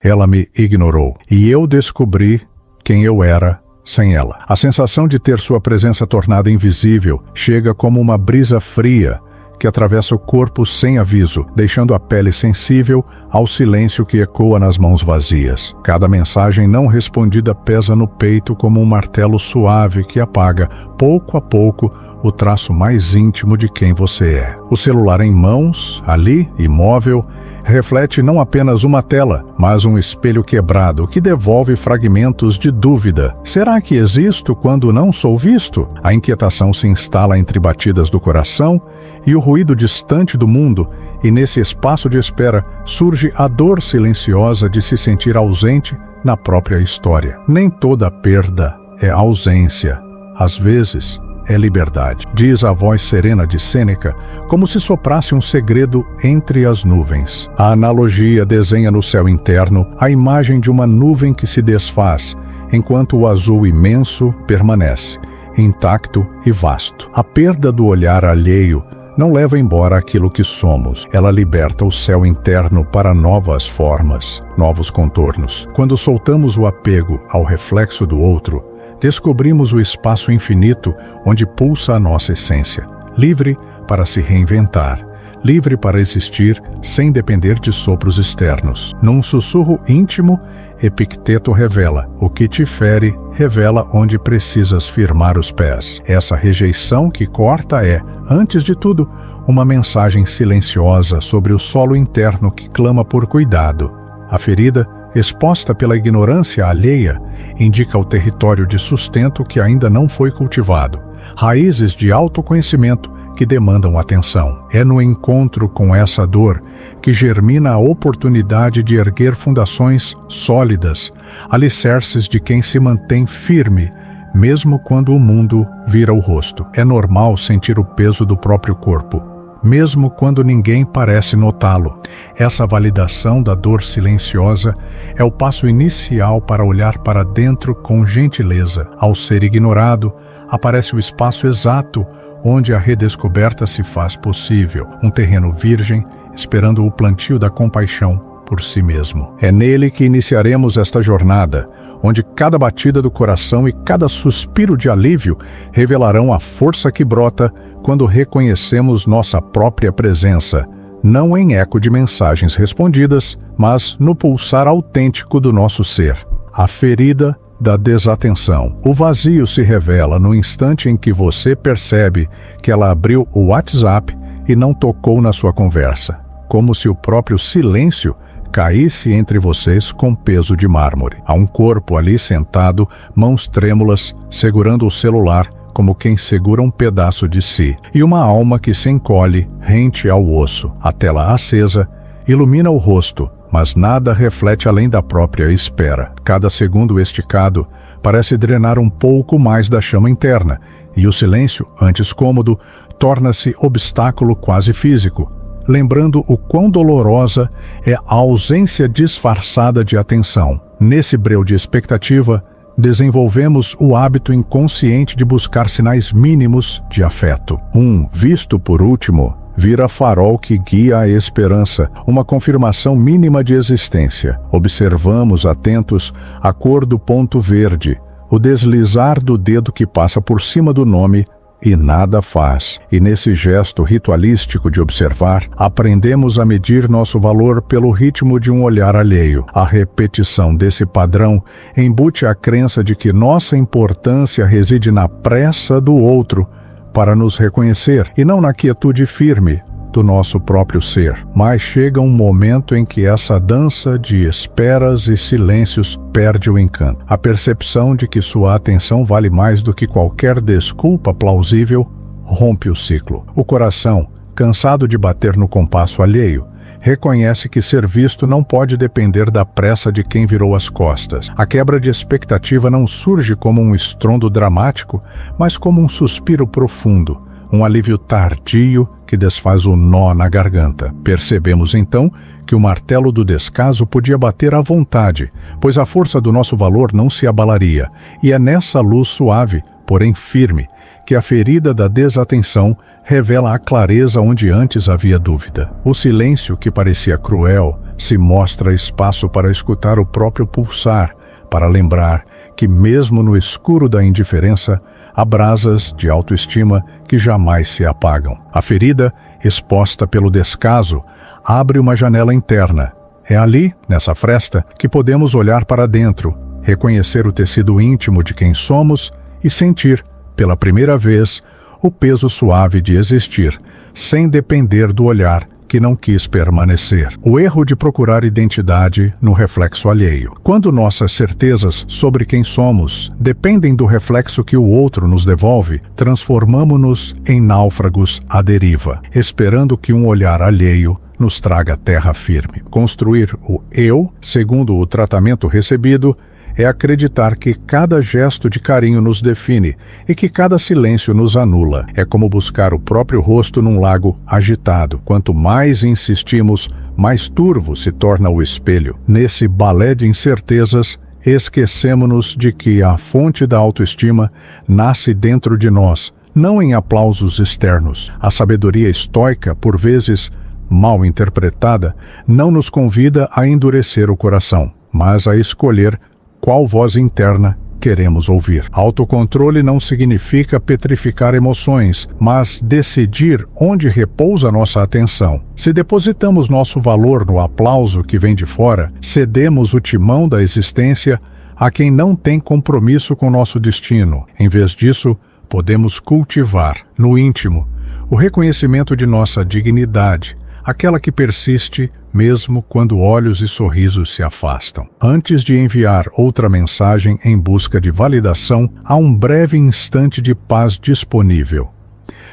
ela me ignorou, e eu descobri quem eu era sem ela. A sensação de ter sua presença tornada invisível chega como uma brisa fria que atravessa o corpo sem aviso, deixando a pele sensível ao silêncio que ecoa nas mãos vazias. Cada mensagem não respondida pesa no peito como um martelo suave que apaga, pouco a pouco, o traço mais íntimo de quem você é. O celular em mãos, ali, imóvel, reflete não apenas uma tela, mas um espelho quebrado que devolve fragmentos de dúvida. Será que existo quando não sou visto? A inquietação se instala entre batidas do coração e o ruído distante do mundo, e nesse espaço de espera surge a dor silenciosa de se sentir ausente na própria história. Nem toda perda é ausência. Às vezes, é liberdade, diz a voz serena de Sêneca, como se soprasse um segredo entre as nuvens. A analogia desenha no céu interno a imagem de uma nuvem que se desfaz, enquanto o azul imenso permanece, intacto e vasto. A perda do olhar alheio não leva embora aquilo que somos. Ela liberta o céu interno para novas formas, novos contornos. Quando soltamos o apego ao reflexo do outro, descobrimos o espaço infinito onde pulsa a nossa essência, livre para se reinventar, livre para existir sem depender de sopros externos. Num sussurro íntimo, Epicteto revela: o que te fere revela onde precisas firmar os pés. Essa rejeição que corta é, antes de tudo, uma mensagem silenciosa sobre o solo interno que clama por cuidado. A ferida, exposta pela ignorância alheia, indica o território de sustento que ainda não foi cultivado, raízes de autoconhecimento que demandam atenção. É no encontro com essa dor que germina a oportunidade de erguer fundações sólidas, alicerces de quem se mantém firme, mesmo quando o mundo vira o rosto. É normal sentir o peso do próprio corpo, mesmo quando ninguém parece notá-lo. Essa validação da dor silenciosa é o passo inicial para olhar para dentro com gentileza. Ao ser ignorado, aparece o espaço exato onde a redescoberta se faz possível, um terreno virgem esperando o plantio da compaixão por si mesmo. É nele que iniciaremos esta jornada, onde cada batida do coração e cada suspiro de alívio revelarão a força que brota quando reconhecemos nossa própria presença, não em eco de mensagens respondidas, mas no pulsar autêntico do nosso ser. A ferida da desatenção. O vazio se revela no instante em que você percebe que ela abriu o WhatsApp e não tocou na sua conversa, como se o próprio silêncio caísse entre vocês com peso de mármore. Há um corpo ali sentado, mãos trêmulas, segurando o celular como quem segura um pedaço de si, e uma alma que se encolhe rente ao osso. A tela acesa ilumina o rosto, mas nada reflete além da própria espera. Cada segundo esticado parece drenar um pouco mais da chama interna, e o silêncio, antes cômodo, torna-se obstáculo quase físico, lembrando o quão dolorosa é a ausência disfarçada de atenção. Nesse breu de expectativa, desenvolvemos o hábito inconsciente de buscar sinais mínimos de afeto. Visto por último, vira farol que guia a esperança, uma confirmação mínima de existência. Observamos atentos a cor do ponto verde, o deslizar do dedo que passa por cima do nome e nada faz. E nesse gesto ritualístico de observar, aprendemos a medir nosso valor pelo ritmo de um olhar alheio. A repetição desse padrão embute a crença de que nossa importância reside na pressa do outro para nos reconhecer, e não na quietude firme do nosso próprio ser. Mas chega um momento em que essa dança de esperas e silêncios perde o encanto. A percepção de que sua atenção vale mais do que qualquer desculpa plausível rompe o ciclo. O coração, cansado de bater no compasso alheio, reconhece que ser visto não pode depender da pressa de quem virou as costas. A quebra de expectativa não surge como um estrondo dramático, mas como um suspiro profundo, um alívio tardio que desfaz o nó na garganta. Percebemos então que o martelo do descaso podia bater à vontade, pois a força do nosso valor não se abalaria, e é nessa luz suave, porém firme, que a ferida da desatenção revela a clareza onde antes havia dúvida. O silêncio que parecia cruel se mostra espaço para escutar o próprio pulsar, para lembrar que mesmo no escuro da indiferença, há brasas de autoestima que jamais se apagam. A ferida, exposta pelo descaso, abre uma janela interna. É ali, nessa fresta, que podemos olhar para dentro, reconhecer o tecido íntimo de quem somos e sentir, pela primeira vez, o peso suave de existir, sem depender do olhar que não quis permanecer. O erro de procurar identidade no reflexo alheio. Quando nossas certezas sobre quem somos dependem do reflexo que o outro nos devolve, transformamo-nos em náufragos à deriva, esperando que um olhar alheio nos traga terra firme. Construir o eu, segundo o tratamento recebido, é acreditar que cada gesto de carinho nos define e que cada silêncio nos anula. É como buscar o próprio rosto num lago agitado. Quanto mais insistimos, mais turvo se torna o espelho. Nesse balé de incertezas, esquecemo-nos de que a fonte da autoestima nasce dentro de nós, não em aplausos externos. A sabedoria estoica, por vezes mal interpretada, não nos convida a endurecer o coração, mas a escolher qual voz interna queremos ouvir. Autocontrole não significa petrificar emoções, mas decidir onde repousa nossa atenção. Se depositamos nosso valor no aplauso que vem de fora, cedemos o timão da existência a quem não tem compromisso com nosso destino. Em vez disso, podemos cultivar, no íntimo, o reconhecimento de nossa dignidade, aquela que persiste mesmo quando olhos e sorrisos se afastam. Antes de enviar outra mensagem em busca de validação, há um breve instante de paz disponível.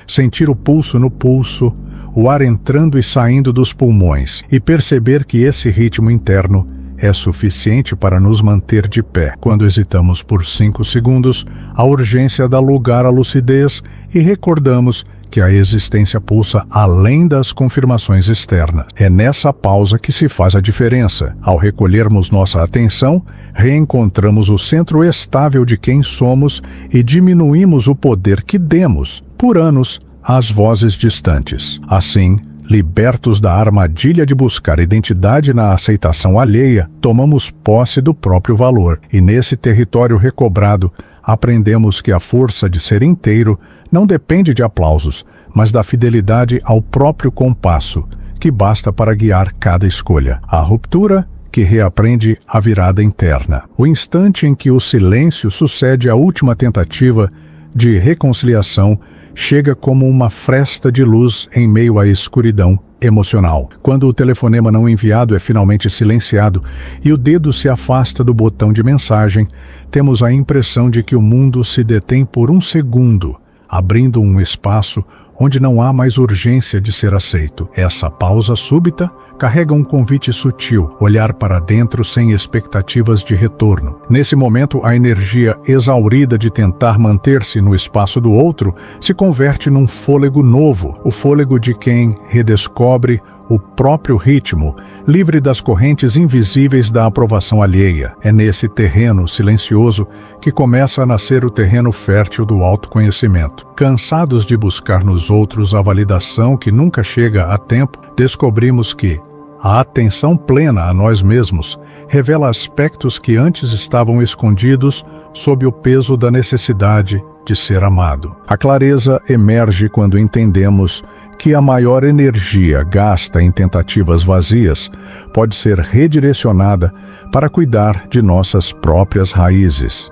Sentir o pulso no pulso, o ar entrando e saindo dos pulmões, e perceber que esse ritmo interno é suficiente para nos manter de pé. Quando hesitamos por 5 segundos, a urgência dá lugar à lucidez e recordamos que a existência pulsa além das confirmações externas. É nessa pausa que se faz a diferença. Ao recolhermos nossa atenção, reencontramos o centro estável de quem somos e diminuímos o poder que demos, por anos, às vozes distantes. Assim, libertos da armadilha de buscar identidade na aceitação alheia, tomamos posse do próprio valor, e nesse território recobrado, aprendemos que a força de ser inteiro não depende de aplausos, mas da fidelidade ao próprio compasso, que basta para guiar cada escolha. A ruptura que reaprende a virada interna. O instante em que o silêncio sucede à última tentativa de reconciliação chega como uma fresta de luz em meio à escuridão emocional. Quando o telefonema não enviado é finalmente silenciado e o dedo se afasta do botão de mensagem, temos a impressão de que o mundo se detém por um segundo, abrindo um espaço onde não há mais urgência de ser aceito. Essa pausa súbita carrega um convite sutil, olhar para dentro sem expectativas de retorno. Nesse momento, a energia exaurida de tentar manter-se no espaço do outro se converte num fôlego novo, o fôlego de quem redescobre o próprio ritmo, livre das correntes invisíveis da aprovação alheia. É nesse terreno silencioso que começa a nascer o terreno fértil do autoconhecimento. Cansados de buscar nos outros a validação que nunca chega a tempo, descobrimos que a atenção plena a nós mesmos revela aspectos que antes estavam escondidos sob o peso da necessidade de ser amado. A clareza emerge quando entendemos que a maior energia gasta em tentativas vazias pode ser redirecionada para cuidar de nossas próprias raízes.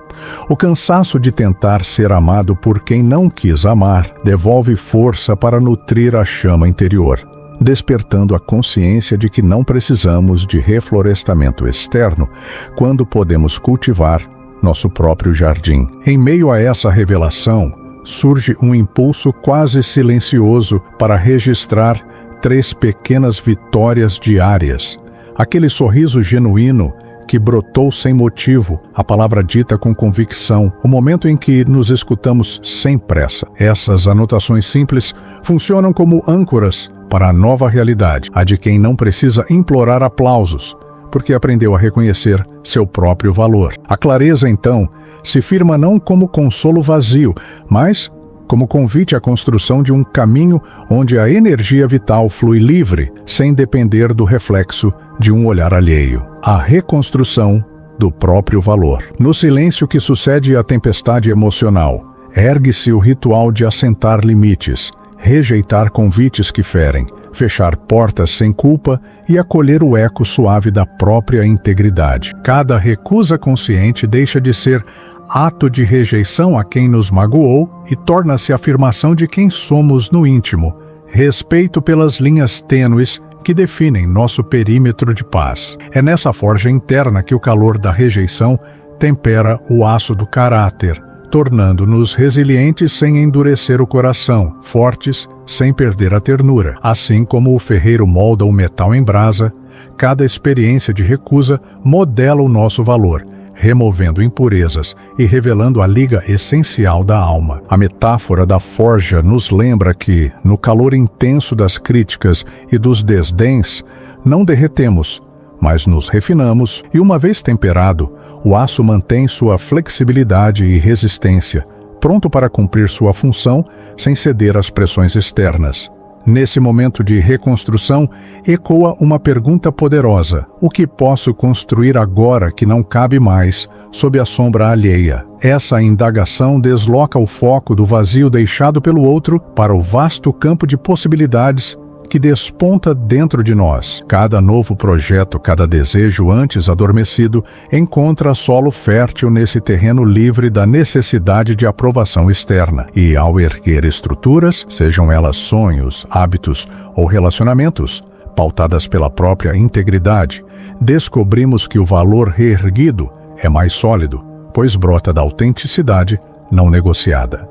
O cansaço de tentar ser amado por quem não quis amar devolve força para nutrir a chama interior, despertando a consciência de que não precisamos de reflorestamento externo quando podemos cultivar nosso próprio jardim. Em meio a essa revelação, surge um impulso quase silencioso para registrar 3 pequenas vitórias diárias. Aquele sorriso genuíno que brotou sem motivo, a palavra dita com convicção, o momento em que nos escutamos sem pressa. Essas anotações simples funcionam como âncoras para a nova realidade, a de quem não precisa implorar aplausos, porque aprendeu a reconhecer seu próprio valor. A clareza, então, se firma não como consolo vazio, mas como convite à construção de um caminho onde a energia vital flui livre, sem depender do reflexo de um olhar alheio. A reconstrução do próprio valor. No silêncio que sucede à tempestade emocional, ergue-se o ritual de assentar limites, rejeitar convites que ferem, fechar portas sem culpa e acolher o eco suave da própria integridade. Cada recusa consciente deixa de ser ato de rejeição a quem nos magoou e torna-se afirmação de quem somos no íntimo, respeito pelas linhas tênues que definem nosso perímetro de paz. É nessa forja interna que o calor da rejeição tempera o aço do caráter, tornando-nos resilientes sem endurecer o coração, fortes sem perder a ternura. Assim como o ferreiro molda o metal em brasa, cada experiência de recusa modela o nosso valor, removendo impurezas e revelando a liga essencial da alma. A metáfora da forja nos lembra que, no calor intenso das críticas e dos desdéns, não derretemos, mas nos refinamos e, uma vez temperado, o aço mantém sua flexibilidade e resistência, pronto para cumprir sua função sem ceder às pressões externas. Nesse momento de reconstrução, ecoa uma pergunta poderosa: o que posso construir agora que não cabe mais sob a sombra alheia? Essa indagação desloca o foco do vazio deixado pelo outro para o vasto campo de possibilidades que desponta dentro de nós. Cada novo projeto, cada desejo antes adormecido, encontra solo fértil nesse terreno livre da necessidade de aprovação externa. E ao erguer estruturas, sejam elas sonhos, hábitos ou relacionamentos, pautadas pela própria integridade, descobrimos que o valor reerguido é mais sólido, pois brota da autenticidade não negociada.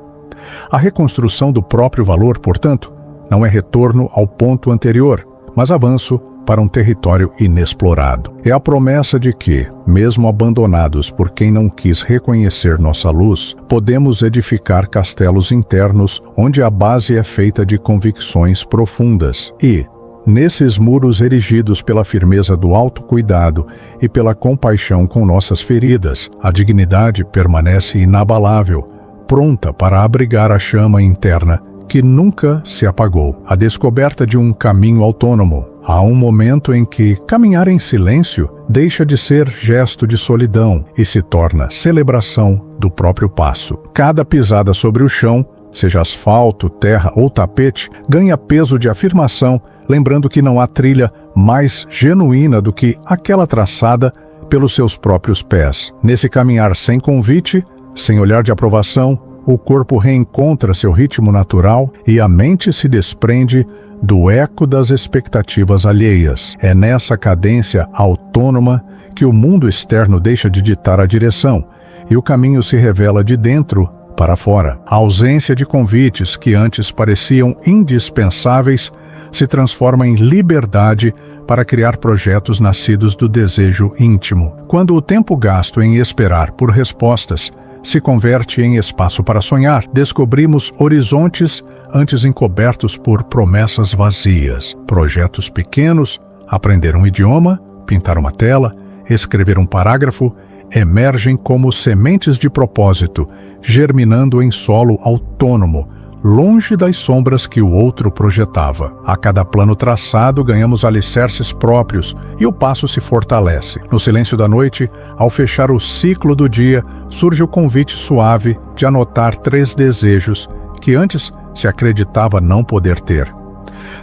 A reconstrução do próprio valor, portanto, não é retorno ao ponto anterior, mas avanço para um território inexplorado. É a promessa de que, mesmo abandonados por quem não quis reconhecer nossa luz, podemos edificar castelos internos onde a base é feita de convicções profundas e, nesses muros erigidos pela firmeza do autocuidado e pela compaixão com nossas feridas, a dignidade permanece inabalável, pronta para abrigar a chama interna que nunca se apagou. A descoberta de um caminho autônomo. Há um momento em que caminhar em silêncio deixa de ser gesto de solidão e se torna celebração do próprio passo. Cada pisada sobre o chão, seja asfalto, terra ou tapete, ganha peso de afirmação, lembrando que não há trilha mais genuína do que aquela traçada pelos seus próprios pés. Nesse caminhar sem convite, sem olhar de aprovação, o corpo reencontra seu ritmo natural e a mente se desprende do eco das expectativas alheias. É nessa cadência autônoma que o mundo externo deixa de ditar a direção e o caminho se revela de dentro para fora. A ausência de convites que antes pareciam indispensáveis se transforma em liberdade para criar projetos nascidos do desejo íntimo. Quando o tempo gasto em esperar por respostas se converte em espaço para sonhar, descobrimos horizontes antes encobertos por promessas vazias. Projetos pequenos, aprender um idioma, pintar uma tela, escrever um parágrafo, emergem como sementes de propósito, germinando em solo autônomo, longe das sombras que o outro projetava. A cada plano traçado, ganhamos alicerces próprios e o passo se fortalece. No silêncio da noite, ao fechar o ciclo do dia, surge o convite suave de anotar 3 desejos que antes se acreditava não poder ter.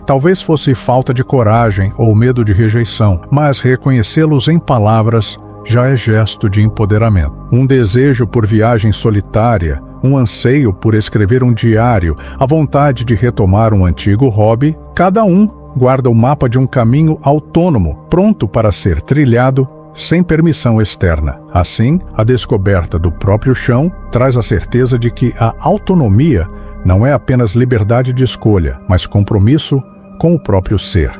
Talvez fosse falta de coragem ou medo de rejeição, mas reconhecê-los em palavras já é gesto de empoderamento. Um desejo por viagem solitária, um anseio por escrever um diário, a vontade de retomar um antigo hobby, cada um guarda o mapa de um caminho autônomo, pronto para ser trilhado sem permissão externa. Assim, a descoberta do próprio chão traz a certeza de que a autonomia não é apenas liberdade de escolha, mas compromisso com o próprio ser.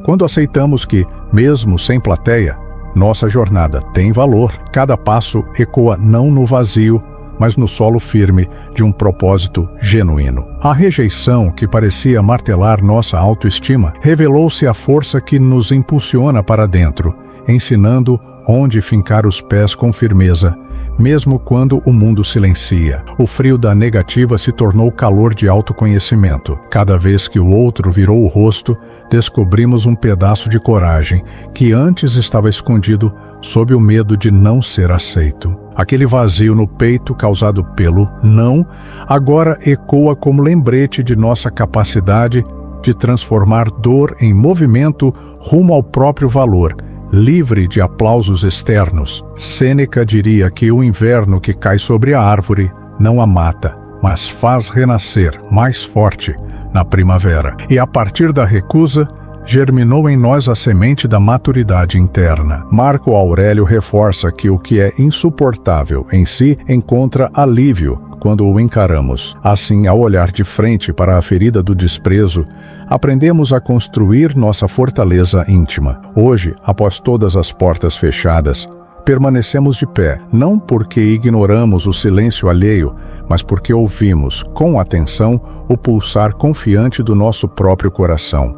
Quando aceitamos que, mesmo sem plateia, nossa jornada tem valor, cada passo ecoa não no vazio, mas no solo firme de um propósito genuíno. A rejeição, que parecia martelar nossa autoestima, revelou-se a força que nos impulsiona para dentro ensinando onde fincar os pés com firmeza, mesmo quando o mundo silencia. O frio da negativa se tornou calor de autoconhecimento. Cada vez que o outro virou o rosto, descobrimos um pedaço de coragem que antes estava escondido sob o medo de não ser aceito. Aquele vazio no peito causado pelo não, agora ecoa como lembrete de nossa capacidade de transformar dor em movimento rumo ao próprio valor, livre de aplausos externos. Sêneca diria que o inverno que cai sobre a árvore não a mata, mas faz renascer mais forte na primavera. E a partir da recusa, germinou em nós a semente da maturidade interna. Marco Aurélio reforça que o que é insuportável em si encontra alívio quando o encaramos. Assim, ao olhar de frente para a ferida do desprezo, aprendemos a construir nossa fortaleza íntima. Hoje, após todas as portas fechadas, permanecemos de pé, não porque ignoramos o silêncio alheio, mas porque ouvimos, com atenção, o pulsar confiante do nosso próprio coração.